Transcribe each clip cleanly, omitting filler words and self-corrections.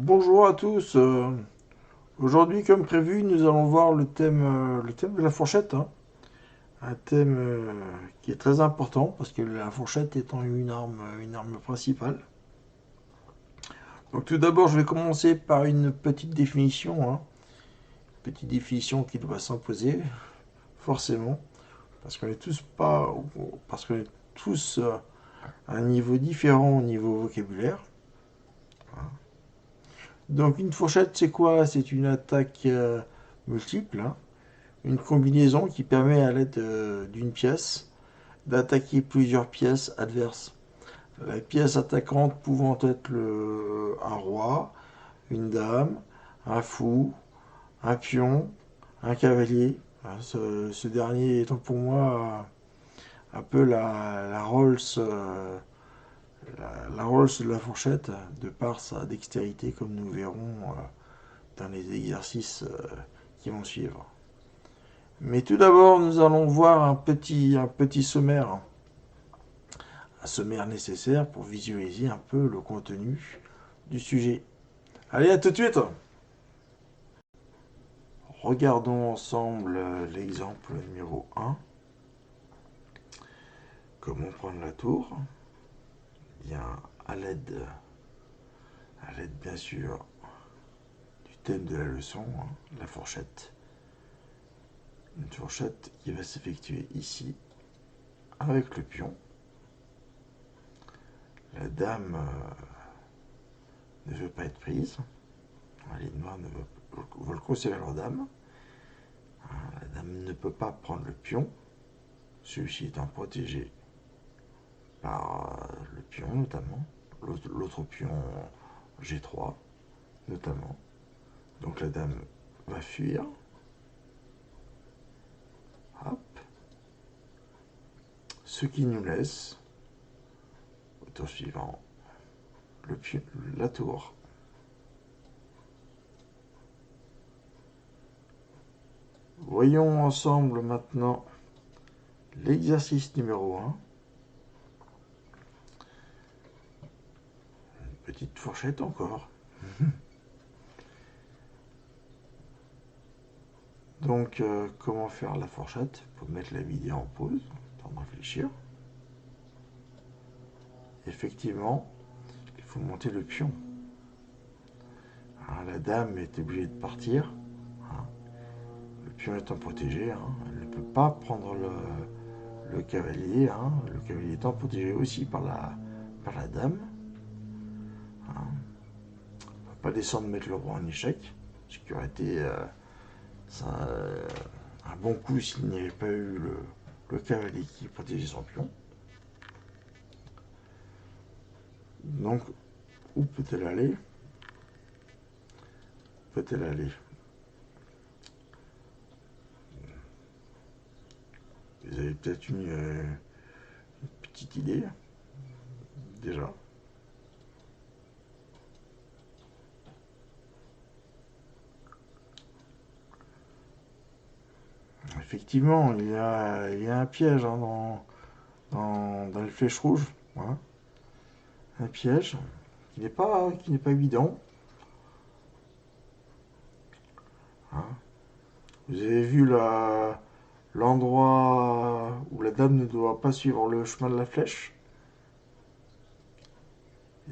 Bonjour à tous. Aujourd'hui, comme prévu, nous allons voir le thème de la fourchette, hein. Un thème qui est très important parce que la fourchette étant une arme principale. Donc tout d'abord, je vais commencer par une petite définition, hein. Petite définition qui doit s'imposer, forcément, parce qu'on est tous pas, parce qu'on est tous à un niveau différent au niveau vocabulaire. Donc une fourchette, c'est quoi? C'est une attaque multiple, hein. Une combinaison qui permet à l'aide d'une pièce d'attaquer plusieurs pièces adverses. La pièce attaquante pouvant être un roi, une dame, un fou, un pion, un cavalier. Ce dernier étant pour moi un peu la Rolls, la Rolls de la fourchette, de par sa dextérité, comme nous verrons dans les exercices qui vont suivre. Mais tout d'abord, nous allons voir un petit sommaire, un sommaire nécessaire pour visualiser un peu le contenu du sujet. Allez, à tout de suite. Regardons ensemble l'exemple numéro 1. Comment prendre la tour? Bien, à l'aide bien sûr du thème de la leçon, hein, la fourchette. Une fourchette qui va s'effectuer ici avec le pion. La dame ne veut pas être prise. Les noirs veulent conserver leur dame. La dame ne peut pas prendre le pion, celui-ci étant protégé par le pion notamment, l'autre pion G3 notamment. Donc la dame va fuir. Hop. Ce qui nous laisse, au tour suivant, la tour. Voyons ensemble maintenant l'exercice numéro 1. Une petite fourchette encore. Donc, comment faire la fourchette? Pour mettre la vidéo en pause, temps de réfléchir. Effectivement, il faut monter le pion. La dame est obligée de partir. Le pion étant protégé, elle ne peut pas prendre le cavalier. Le cavalier étant protégé aussi par la dame. On ne peut pas descendre mettre le roi en échec, ce qui aurait été un bon coup s'il n'y avait pas eu le cavalier qui protégeait son pion. Donc, où peut-elle aller? Peut-elle aller? Vous avez peut-être une petite idée, déjà. Effectivement, il y a un piège dans les flèches rouges. Voilà. Un piège qui n'est pas évident. Hein. Vous avez vu l'endroit où la dame ne doit pas suivre le chemin de la flèche.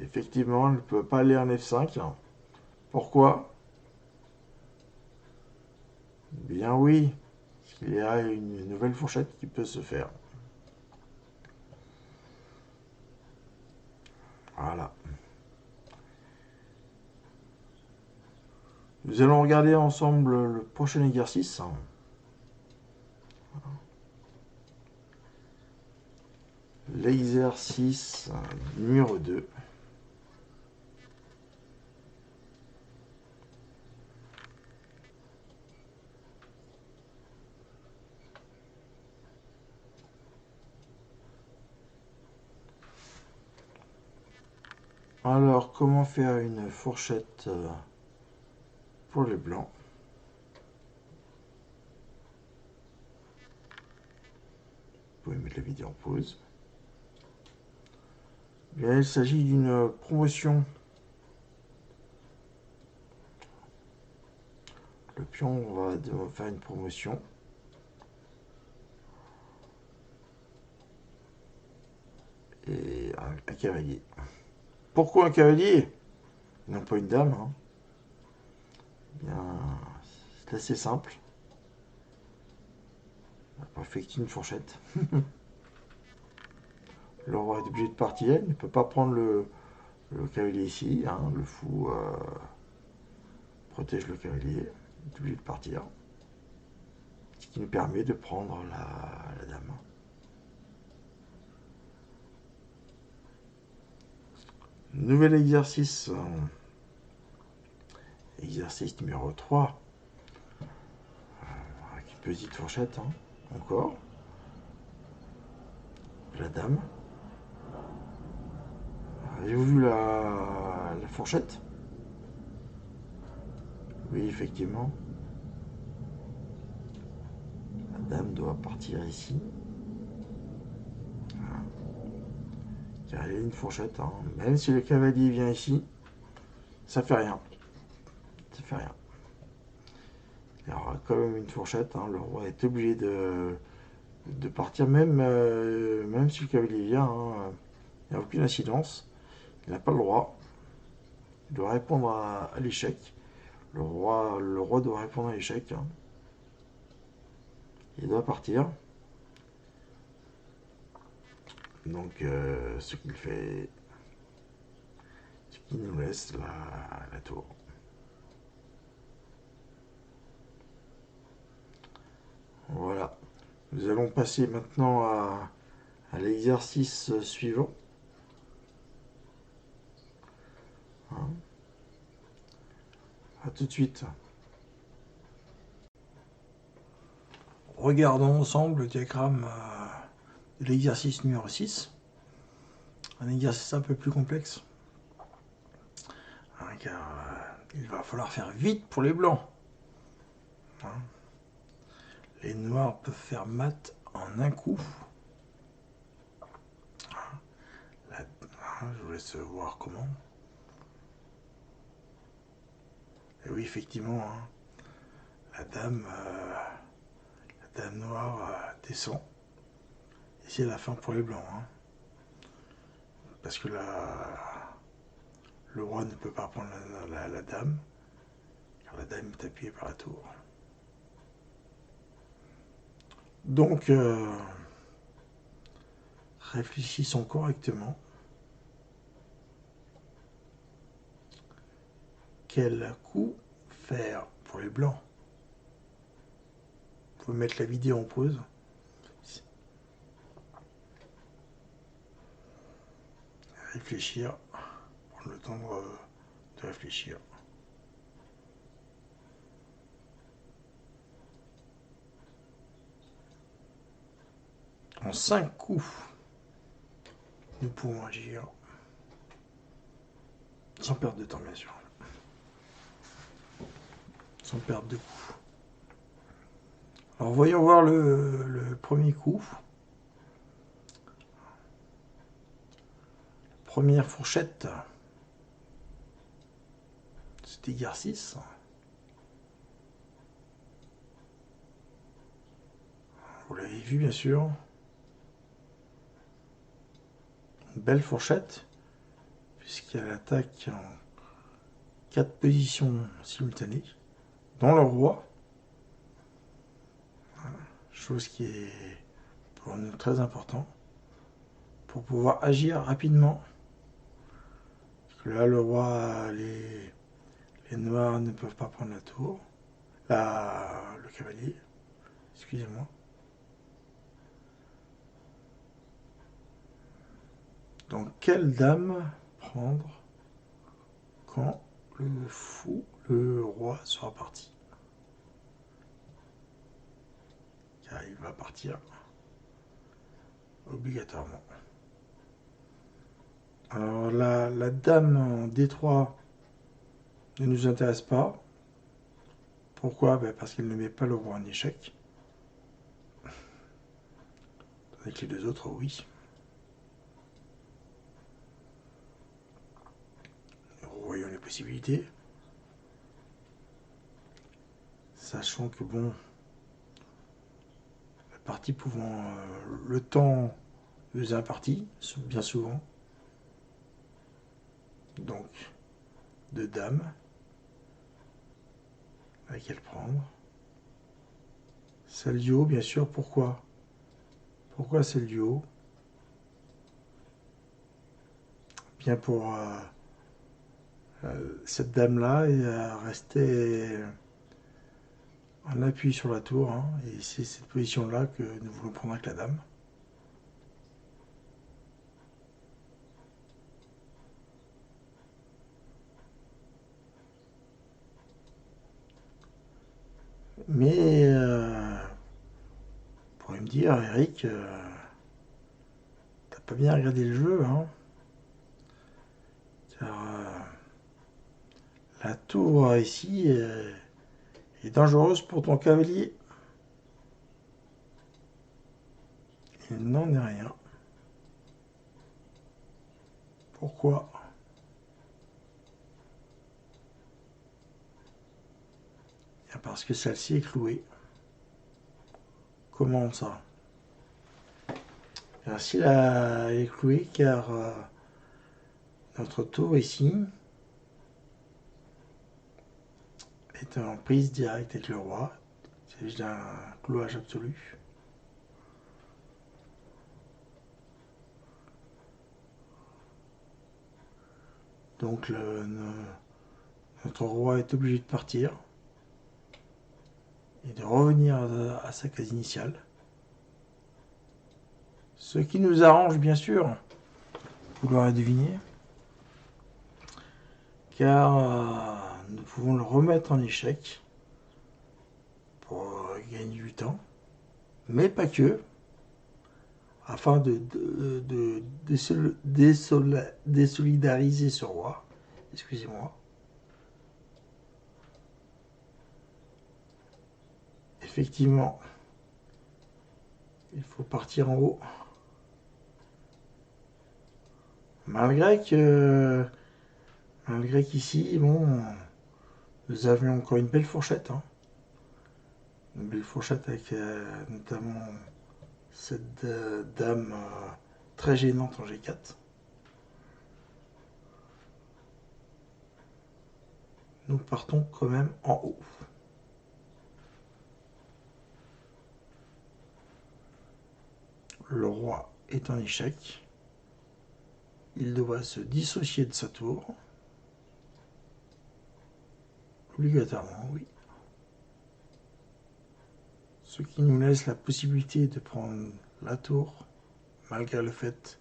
Effectivement, elle ne peut pas aller en F5. Pourquoi? Bien oui, il y a une nouvelle fourchette qui peut se faire. Voilà. Nous allons regarder ensemble le prochain exercice. L'exercice numéro 2. Alors, comment faire une fourchette pour les blancs? Vous pouvez mettre la vidéo en pause. Bien, il s'agit d'une promotion Le pion, on va faire une promotion. Et un cavalier. Pourquoi un cavalier? Non pas une dame. Hein. Bien, c'est assez simple. On va effectuer une fourchette. Le roi est obligé de partir. Il ne peut pas prendre le cavalier ici. Hein. Le fou protège le cavalier. Il est obligé de partir. Ce qui nous permet de prendre la dame. Nouvel exercice. Exercice numéro 3. Avec une petite fourchette. Hein. Encore. La dame. Avez-vous vu la fourchette? Oui, effectivement. La dame doit partir ici. Voilà. Car il y a une fourchette. Hein. Même si le cavalier vient ici, ça fait rien. Ça fait rien. Il y aura quand même une fourchette. Hein. Le roi est obligé de partir, même si le cavalier vient. Hein. Il n'y a aucune incidence. Il n'a pas le droit. Il doit répondre à l'échec. Le roi doit répondre à l'échec. Hein. Il doit partir. Donc, ce qu'il fait, ce qui nous laisse la tour. Voilà. Nous allons passer maintenant à l'exercice suivant. Hein. A tout de suite. Regardons ensemble le diagramme de l'exercice numéro 6. Un exercice un peu plus complexe. Hein, car il va falloir faire vite pour les blancs. Hein. Les noirs peuvent faire mat en un coup. Je vous laisse voir comment. Et oui, effectivement, hein, la dame noire descend. Et c'est la fin pour les blancs. Hein, parce que le roi ne peut pas prendre la dame, car la dame est appuyée par la tour. Donc, réfléchissons correctement. Quel coup faire pour les blancs? Vous pouvez mettre la vidéo en pause. Réfléchir, prendre le temps de réfléchir. En 5 coups, nous pouvons agir sans perdre de temps, bien sûr. Sans perdre de coups. Alors voyons voir le premier coup. Première fourchette. Cet exercice. Vous l'avez vu, bien sûr. Une belle fourchette, puisqu'elle attaque en 4 positions simultanées, dont le roi. Voilà. Chose qui est pour nous très important, pour pouvoir agir rapidement. Parce que là, le roi, les noirs ne peuvent pas prendre la tour. Le cavalier, excusez-moi. Donc, quelle dame prendre quand le roi sera parti? Car il va partir obligatoirement. Alors, la dame en D3 ne nous intéresse pas. Pourquoi? Parce qu'elle ne met pas le roi en échec. Avec les deux autres, oui. Voyons les possibilités. sachant que bon, la partie pouvant le temps faisait un parti, bien souvent. Donc, de dames, laquelle prendre. C'est le duo, bien sûr. Pourquoi? Pourquoi c'est le duo? Bien pour cette dame-là est restée en appui sur la tour. Hein, et c'est cette position-là que nous voulons prendre avec la dame. Mais vous pourrez me dire, Eric, t'as pas bien regardé le jeu, hein? Car la tour ici est dangereuse pour ton cavalier. Il n'en est rien. Pourquoi? Bien parce que celle-ci est clouée. Comment ça? Bien, si elle est clouée car notre tour ici est en prise directe avec le roi. Il s'agit d'un clouage absolu. Donc notre roi est obligé de partir et de revenir à sa case initiale. Ce qui nous arrange bien sûr, vous l'aurez deviné, car nous pouvons le remettre en échec pour gagner du temps, mais pas que, afin de désolidariser ce roi. Excusez-moi. Effectivement, il faut partir en haut. Malgré qu'ici, bon, nous avions encore une belle fourchette. Hein. Une belle fourchette avec notamment cette dame très gênante en G4. Nous partons quand même en haut. Le roi est en échec. Il doit se dissocier de sa tour. Obligatoirement, oui. Ce qui nous laisse la possibilité de prendre la tour, malgré le fait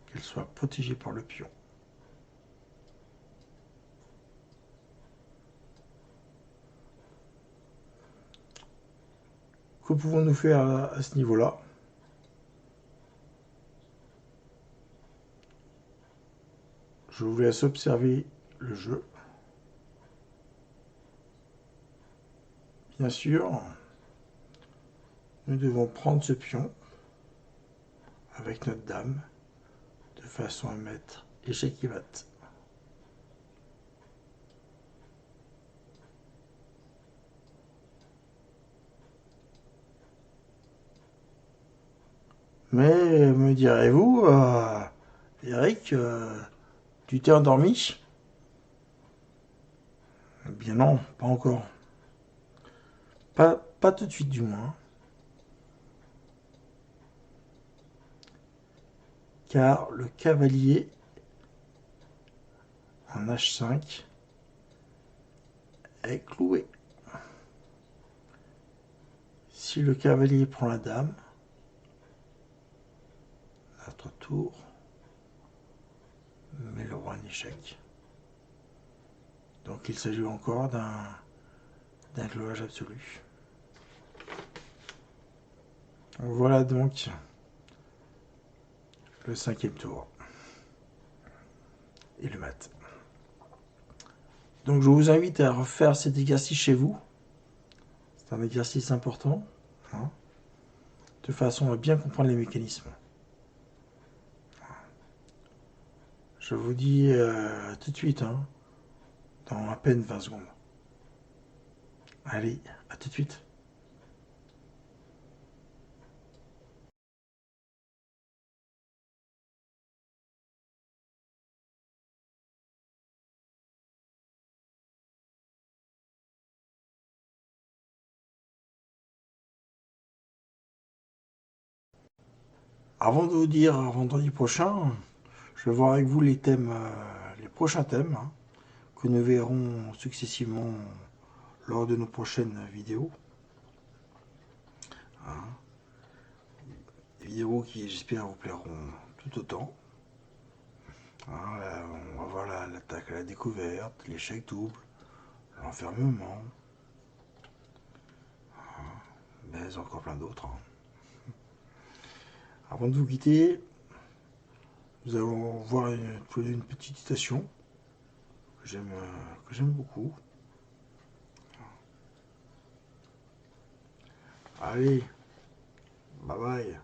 qu'elle soit protégée par le pion. Que pouvons-nous faire à ce niveau-là? Je vous laisse observer le jeu. Bien sûr, nous devons prendre ce pion avec notre dame de façon à mettre échec et mat. Mais me direz-vous, Eric, tu t'es endormi? Eh bien non, pas encore. Pas tout de suite du moins. Car le cavalier en H5 est cloué. Si le cavalier prend la dame, notre tour met le roi en échec. Donc il s'agit encore d'un clouage absolu. Voilà donc le 5e tour et le mat. Donc je vous invite à refaire cet exercice chez vous. C'est un exercice important, hein, de façon à bien comprendre les mécanismes. Je vous dis tout de suite, hein, dans à peine 20 secondes. Allez, à tout de suite. Avant de vous dire à vendredi prochain, je vais voir avec vous les thèmes, les prochains thèmes hein, que nous verrons successivement lors de nos prochaines vidéos. Hein. Des vidéos qui, j'espère, vous plairont tout autant. Hein, là, on va voir l'attaque à la découverte, l'échec double, l'enfermement, mais encore plein d'autres. Hein. Avant de vous quitter, nous allons voir une petite citation que j'aime beaucoup. Allez, bye bye.